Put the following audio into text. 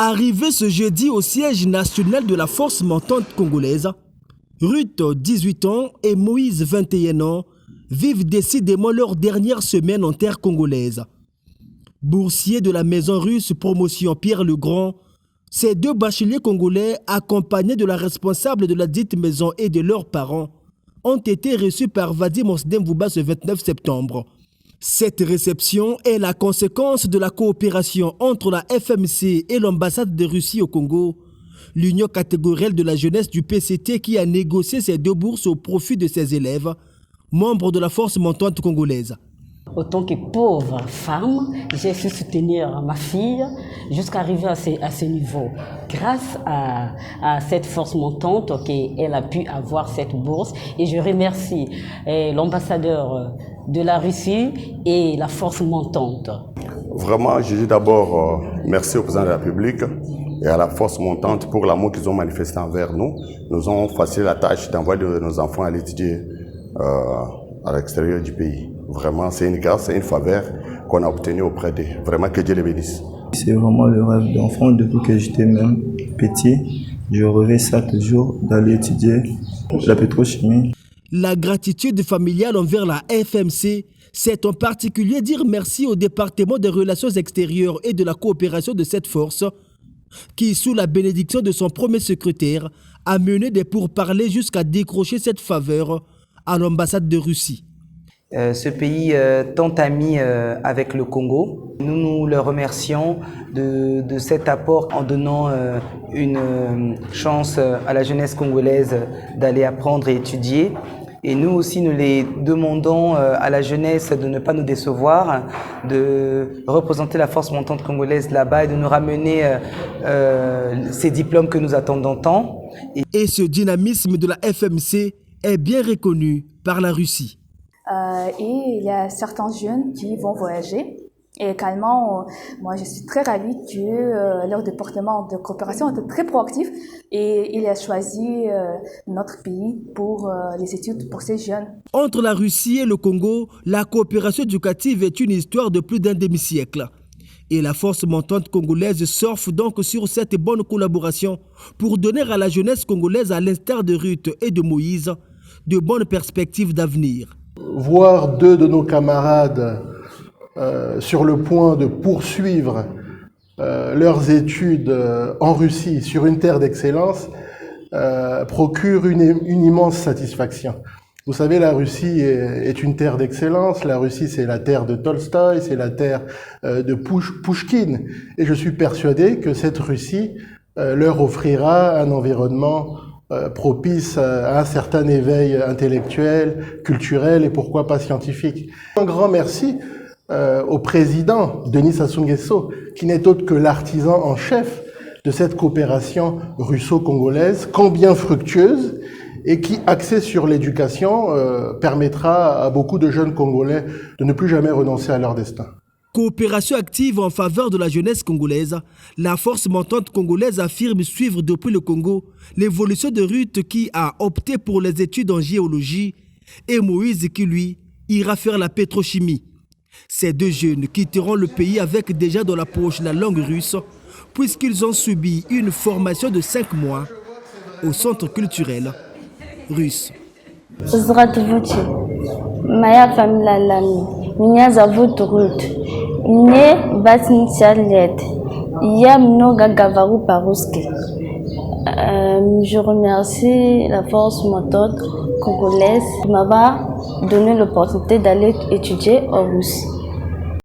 Arrivé ce jeudi au siège national de la force montante congolaise, Ruth, 18 ans, et Moïse, 21 ans, vivent décidément leur dernière semaine en terre congolaise. Boursiers de la maison russe promotion Pierre le Grand, ces deux bacheliers congolais, accompagnés de la responsable de la dite maison et de leurs parents, ont été reçus par Vadim Osdemvouba ce 29 septembre. Cette réception est la conséquence de la coopération entre la FMC et l'ambassade de Russie au Congo, l'union catégorielle de la jeunesse du PCT qui a négocié ces deux bourses au profit de ses élèves, membres de la force montante congolaise. Autant que pauvre femme, j'ai su soutenir ma fille jusqu'à arriver à ce niveau. Grâce à cette force montante qu'elle a pu avoir cette bourse. Et je remercie l'ambassadeur de la Russie et la force montante. Vraiment, je dis d'abord merci au président de la République et à la force montante pour l'amour qu'ils ont manifesté envers nous. Nous ont facilité la tâche d'envoyer nos enfants à l'étudier à l'extérieur du pays. Vraiment, c'est une grâce, c'est une faveur qu'on a obtenue auprès d'eux. Vraiment, que Dieu les bénisse. C'est vraiment le rêve d'enfant. Depuis que j'étais même petit, je rêvais ça toujours, d'aller étudier la pétrochimie. La gratitude familiale envers la FMC, c'est en particulier dire merci au département des relations extérieures et de la coopération de cette force, qui, sous la bénédiction de son premier secrétaire, a mené des pourparlers jusqu'à décrocher cette faveur à l'ambassade de Russie. Ce pays tant ami avec le Congo. Nous le remercions de cet apport en donnant une chance à la jeunesse congolaise d'aller apprendre et étudier. Et nous aussi, nous les demandons à la jeunesse de ne pas nous décevoir, de représenter la force montante congolaise là-bas et de nous ramener ces diplômes que nous attendons tant. Et ce dynamisme de la FMC est bien reconnu par la Russie. Et il y a certains jeunes qui vont voyager. Et également, moi, je suis très ravie que leur département de coopération était très proactif et il a choisi notre pays pour les études pour ces jeunes. Entre la Russie et le Congo, la coopération éducative est une histoire de plus d'un demi-siècle. Et la force montante congolaise surfe donc sur cette bonne collaboration pour donner à la jeunesse congolaise, à l'instar de Ruth et de Moïse, de bonnes perspectives d'avenir. Voir deux de nos camarades sur le point de poursuivre leurs études en Russie sur une terre d'excellence procure une immense satisfaction. Vous savez, la Russie est une terre d'excellence. La Russie, c'est la terre de Tolstoï, c'est la terre de Pouchkine. Et je suis persuadé que cette Russie leur offrira un environnement propice à un certain éveil intellectuel, culturel et pourquoi pas scientifique. Un grand merci au président Denis Sassou Nguesso, qui n'est autre que l'artisan en chef de cette coopération russo-congolaise, combien fructueuse, et qui, axée sur l'éducation, permettra à beaucoup de jeunes Congolais de ne plus jamais renoncer à leur destin. Coopération active en faveur de la jeunesse congolaise, la force montante congolaise affirme suivre depuis le Congo l'évolution de Ruth qui a opté pour les études en géologie et Moïse qui, lui, ira faire la pétrochimie. Ces deux jeunes quitteront le pays avec déjà dans la poche la langue russe puisqu'ils ont subi une formation de 5 mois au centre culturel russe. Здравствуйте, моя фамилия Лами. Меня зовут Рут. Мне 80 лет. Я много говорю по-русски. Je remercie la force montante congolaise qui m'a donné l'opportunité d'aller étudier en Russie.